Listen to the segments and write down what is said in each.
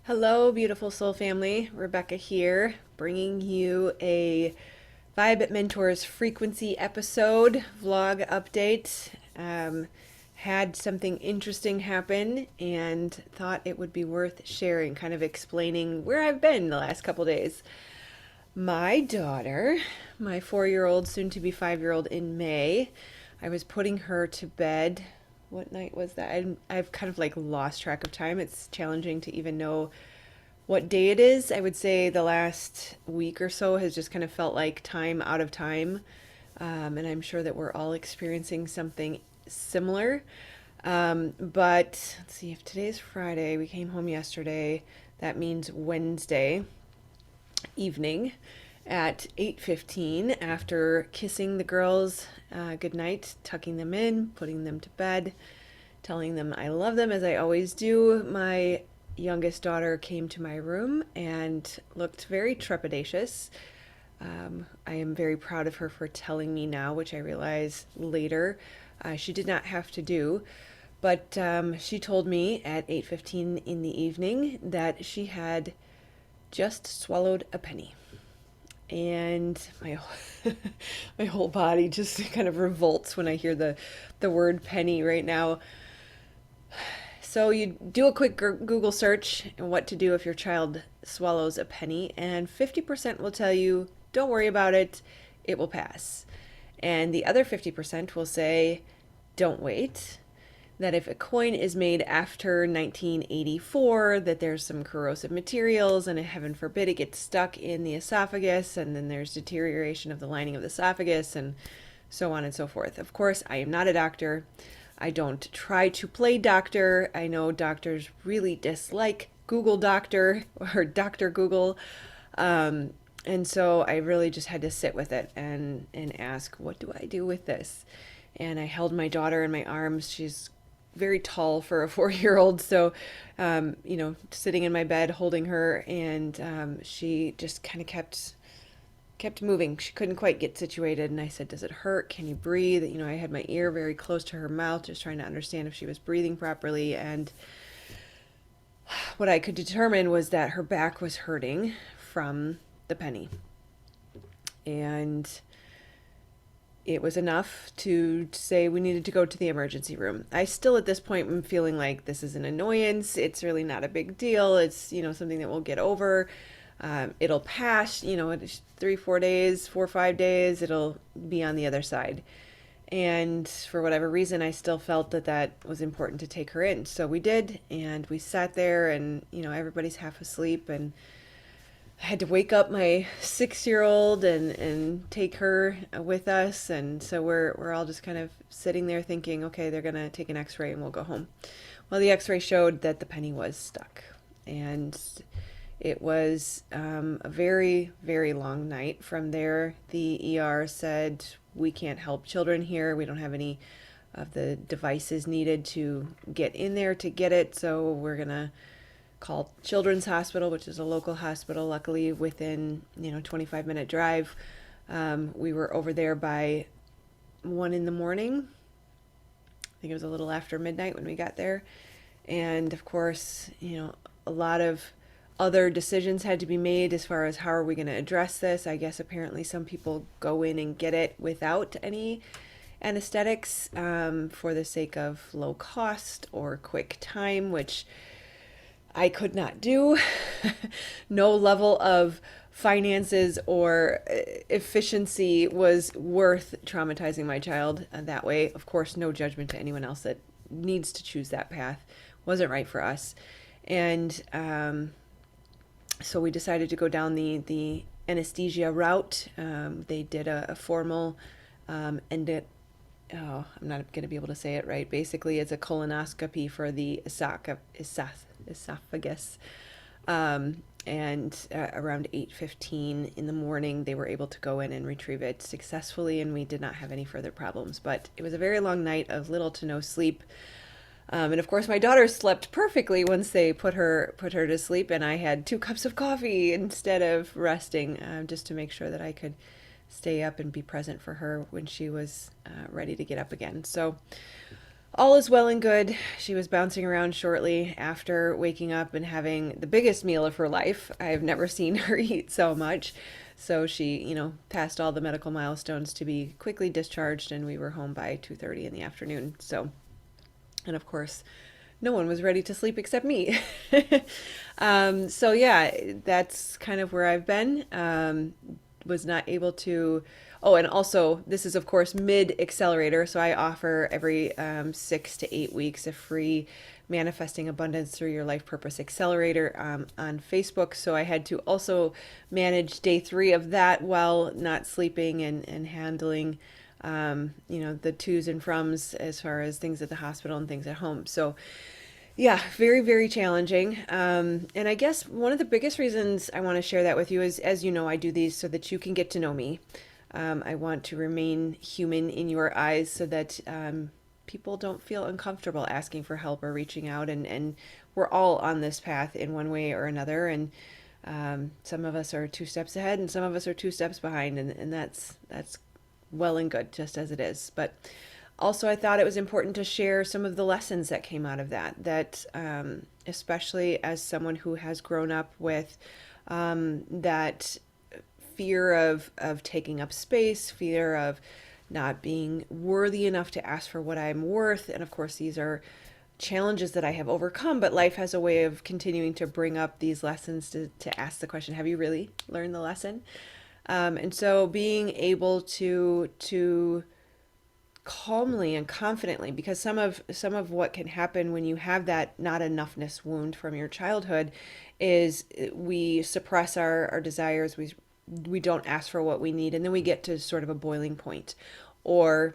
Hello, beautiful soul family. Rebecca here, bringing you a Vibe Mentors frequency episode vlog update. Had something interesting happen and thought it would be worth sharing, kind of explaining where I've been the last couple days. My daughter, my 4 year old, soon to be 5 year old in May, I was putting her to bed. What night was that? I've kind of like lost track of time. It's challenging to even know what day it is. I would say the last week or so has just kind of felt like time out of time. And I'm sure that we're all experiencing something similar. But let's see, if today's Friday, we came home yesterday, that means Wednesday evening at 8:15 after kissing the girls goodnight, tucking them in, putting them to bed, telling them I love them as I always do. My youngest daughter came to my room and looked very trepidatious. I am very proud of her for telling me now, which I realize later she did not have to do. But she told me at 8:15 in the evening that she had just swallowed a penny. And my my whole body just kind of revolts when I hear the word penny right now. So you do a quick Google search and what to do if your child swallows a penny, and 50% will tell you, don't worry about it, it will pass. And the other 50% will say, don't wait. That if a coin is made after 1984, that there's some corrosive materials, and heaven forbid it gets stuck in the esophagus, and then there's deterioration of the lining of the esophagus, and so on and so forth. Of course, I am not a doctor. I don't try to play doctor. I know doctors really dislike Google Doctor or Dr. Google. And so I really just had to sit with it and ask, what do I do with this? And I held my daughter in my arms. She's very tall for a 4 year old. So, sitting in my bed holding her, and she just kind of kept moving. She couldn't quite get situated. And I said, does it hurt? Can you breathe? I had my ear very close to her mouth, just trying to understand if she was breathing properly. And what I could determine was that her back was hurting from the penny. And it was enough to say we needed to go to the emergency room. I still, at this point, am feeling like this is an annoyance. It's really not a big deal. It's, something that we'll get over. It'll pass, 3, 4 days, 4 or 5 days, it'll be on the other side. And for whatever reason, I still felt that was important to take her in. So we did, and we sat there, and, everybody's half asleep, and I had to wake up my 6 year old and take her with us. And so we're all just kind of sitting there thinking, okay, they're going to take an x ray and we'll go home. Well, the x ray showed that the penny was stuck. And it was a very, very long night. From there, the ER said, we can't help children here. We don't have any of the devices needed to get in there to get it. So we're going to call Children's Hospital, which is a local hospital, luckily within 25-minute drive. We were over there by 1 in the morning. I think it was a little after midnight when we got there. And of course, a lot of other decisions had to be made as far as how are we going to address this. I guess apparently some people go in and get it without any anesthetics for the sake of low cost or quick time, which I could not do. No level of finances or efficiency was worth traumatizing my child that way. Of course, no judgment to anyone else that needs to choose that path. Wasn't right for us. And so we decided to go down the anesthesia route. They did a formal I'm not going to be able to say it right. Basically, it's a colonoscopy for the esophagus. And around 8:15 in the morning, they were able to go in and retrieve it successfully, and we did not have any further problems. But it was a very long night of little to no sleep. And of course, my daughter slept perfectly once they put her to sleep, and I had 2 cups of coffee instead of resting, just to make sure that I could stay up and be present for her when she was ready to get up again. So all is well and good. She was bouncing around shortly after waking up and having the biggest meal of her life. I've never seen her eat so much. So she, passed all the medical milestones to be quickly discharged, and we were home by 2:30 in the afternoon. So, and of course, no one was ready to sleep except me. So yeah, that's kind of where I've been. Was not able to. Oh, and also, this is of course mid accelerator. So I offer every 6 to 8 weeks a free Manifesting Abundance Through Your Life Purpose Accelerator on Facebook. So I had to also manage day 3 of that while not sleeping and handling the to's and froms as far as things at the hospital and things at home. So yeah, very, very challenging. And I guess one of the biggest reasons I want to share that with you is, as you know, I do these so that you can get to know me. I want to remain human in your eyes so that people don't feel uncomfortable asking for help or reaching out. And we're all on this path in one way or another. And some of us are 2 steps ahead and some of us are 2 steps behind. And that's well and good, just as it is. But also, I thought it was important to share some of the lessons that came out of that especially as someone who has grown up with that fear of taking up space, fear of not being worthy enough to ask for what I'm worth. And of course, these are challenges that I have overcome, but life has a way of continuing to bring up these lessons to ask the question, have you really learned the lesson? And so being able to calmly and confidently, because some of what can happen when you have that not enoughness wound from your childhood is we suppress our desires, we don't ask for what we need, and then we get to sort of a boiling point, and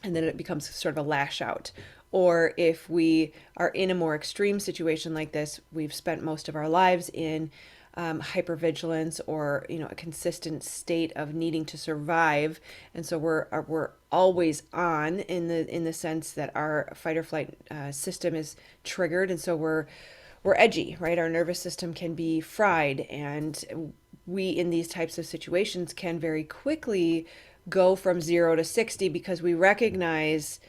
then it becomes sort of a lash out. Or if we are in a more extreme situation like this, we've spent most of our lives in hypervigilance or a consistent state of needing to survive, and so we're always on in the sense that our fight or flight system is triggered, and so we're edgy, right? Our nervous system can be fried, and we in these types of situations can very quickly go from 0 to 60 because we recognize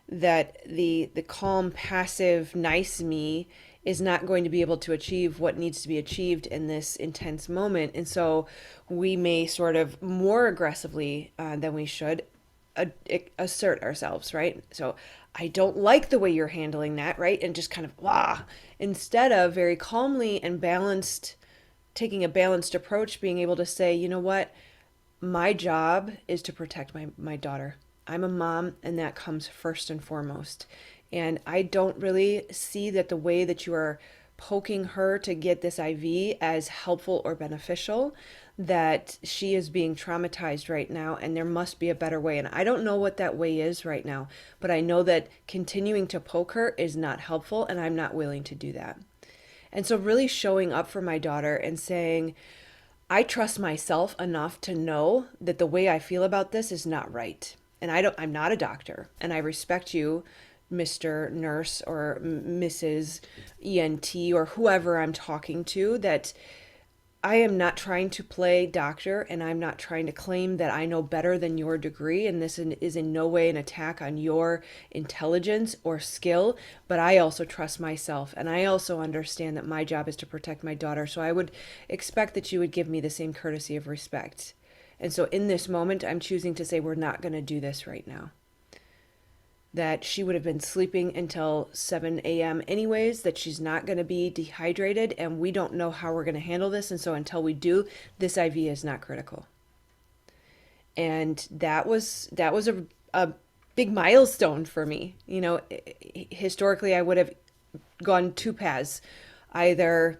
that the calm, passive, nice me is not going to be able to achieve what needs to be achieved in this intense moment. And so we may sort of more aggressively than we should assert ourselves, right? So I don't like the way you're handling that, right? And just kind of, instead of very calmly and balanced, taking a balanced approach, being able to say, you know what, my job is to protect my daughter. I'm a mom, and that comes first and foremost. And I don't really see that the way that you are poking her to get this IV as helpful or beneficial, that she is being traumatized right now, and there must be a better way. And I don't know what that way is right now, but I know that continuing to poke her is not helpful, and I'm not willing to do that. And so really showing up for my daughter and saying, I trust myself enough to know that the way I feel about this is not right. And I'm not a doctor, and I respect you, Mr. Nurse or Mrs. ENT or whoever I'm talking to, that I am not trying to play doctor, and I'm not trying to claim that I know better than your degree, and this is in no way an attack on your intelligence or skill, but I also trust myself, and I also understand that my job is to protect my daughter, so I would expect that you would give me the same courtesy of respect. And so in this moment, I'm choosing to say we're not going to do this right now. That she would have been sleeping until 7 a.m. anyways, that she's not going to be dehydrated, and we don't know how we're going to handle this. And so until we do, this IV is not critical. And that was a big milestone for me. Historically, I would have gone 2 paths. Either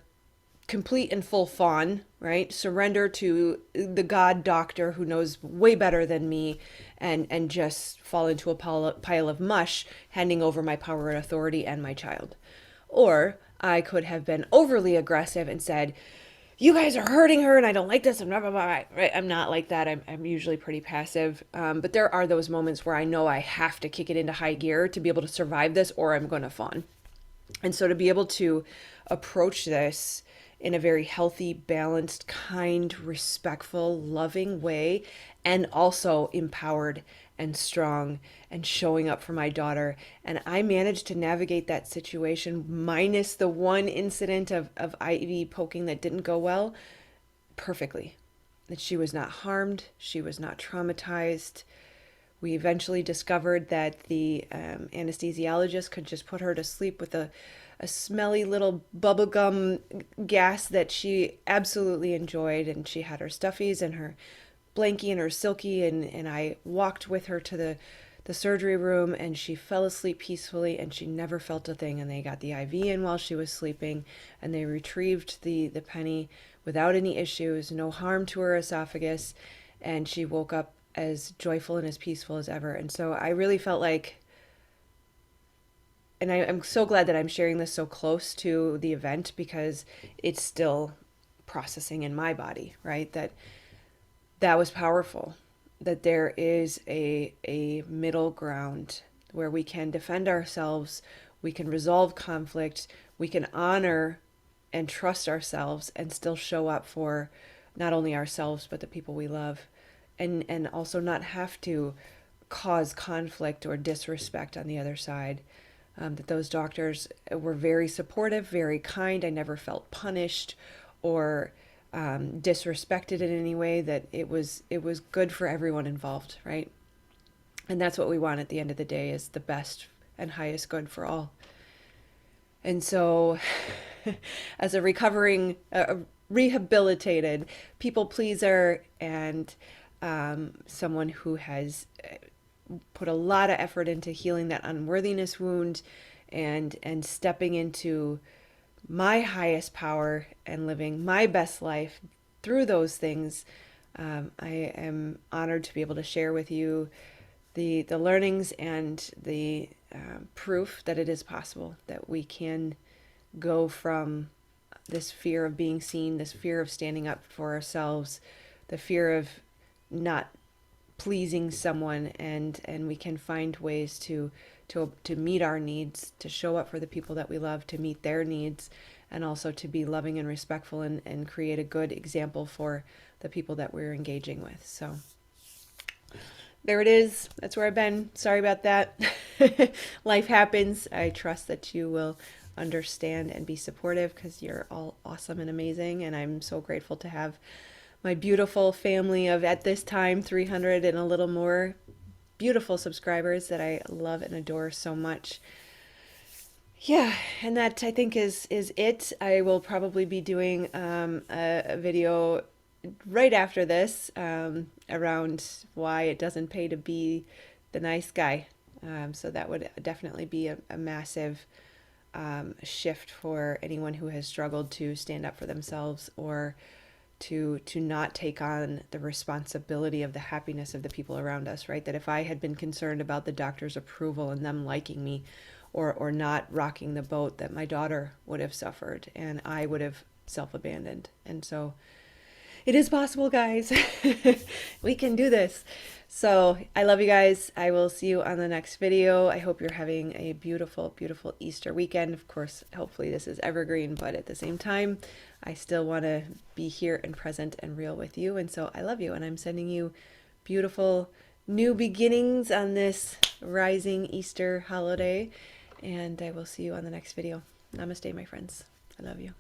complete and full fawn, right? Surrender to the God doctor who knows way better than me, and just fall into a pile of mush, handing over my power and authority and my child. Or I could have been overly aggressive and said, you guys are hurting her and I don't like this, and blah, blah, blah. Right? I'm not like that. I'm usually pretty passive. But there are those moments where I know I have to kick it into high gear to be able to survive this, or I'm going to fawn. And so to be able to approach this in a very healthy, balanced, kind, respectful, loving way, and also empowered and strong and showing up for my daughter. And I managed to navigate that situation, minus the one incident of IV poking that didn't go well, perfectly. That she was not harmed, she was not traumatized. We eventually discovered that the anesthesiologist could just put her to sleep with a smelly little bubblegum gas that she absolutely enjoyed. And she had her stuffies and her blankie and her silky. And I walked with her to the surgery room, and she fell asleep peacefully, and she never felt a thing. And they got the IV in while she was sleeping, and they retrieved the penny without any issues, no harm to her esophagus. And she woke up as joyful and as peaceful as ever. And so I really felt like, and I'm so glad that I'm sharing this so close to the event, because it's still processing in my body, right? That was powerful, that there is a middle ground where we can defend ourselves, we can resolve conflict, we can honor and trust ourselves and still show up for not only ourselves but the people we love, and also not have to cause conflict or disrespect on the other side. That those doctors were very supportive, very kind. I never felt punished or disrespected in any way. That it was good for everyone involved, right? And that's what we want at the end of the day, is the best and highest good for all. And so, as a recovering, rehabilitated people pleaser, and someone who has put a lot of effort into healing that unworthiness wound, and stepping into my highest power and living my best life through those things, I am honored to be able to share with you the learnings and the proof that it is possible, that we can go from this fear of being seen, this fear of standing up for ourselves, the fear of not pleasing someone, and we can find ways to meet our needs, to show up for the people that we love, to meet their needs, and also to be loving and respectful, and create a good example for the people that we're engaging with. So there it is. That's where I've been. Sorry about that. Life happens. I trust that you will understand and be supportive, because you're all awesome and amazing. And I'm so grateful to have my beautiful family of, at this time, 300 and a little more beautiful subscribers that I love and adore so much. Yeah, and that, I think, is it. I will probably be doing a video right after this, around why it doesn't pay to be the nice guy. So that would definitely be a massive shift for anyone who has struggled to stand up for themselves, or to not take on the responsibility of the happiness of the people around us, right? That if I had been concerned about the doctor's approval and them liking me, or not rocking the boat, that my daughter would have suffered and I would have self-abandoned. And so it is possible, guys. We can do this. So I love you guys. I will see you on the next video. I hope you're having a beautiful, beautiful Easter weekend. Of course, hopefully this is evergreen, but at the same time, I still want to be here and present and real with you. And so I love you, and I'm sending you beautiful new beginnings on this rising Easter holiday. And I will see you on the next video. Namaste, my friends. I love you.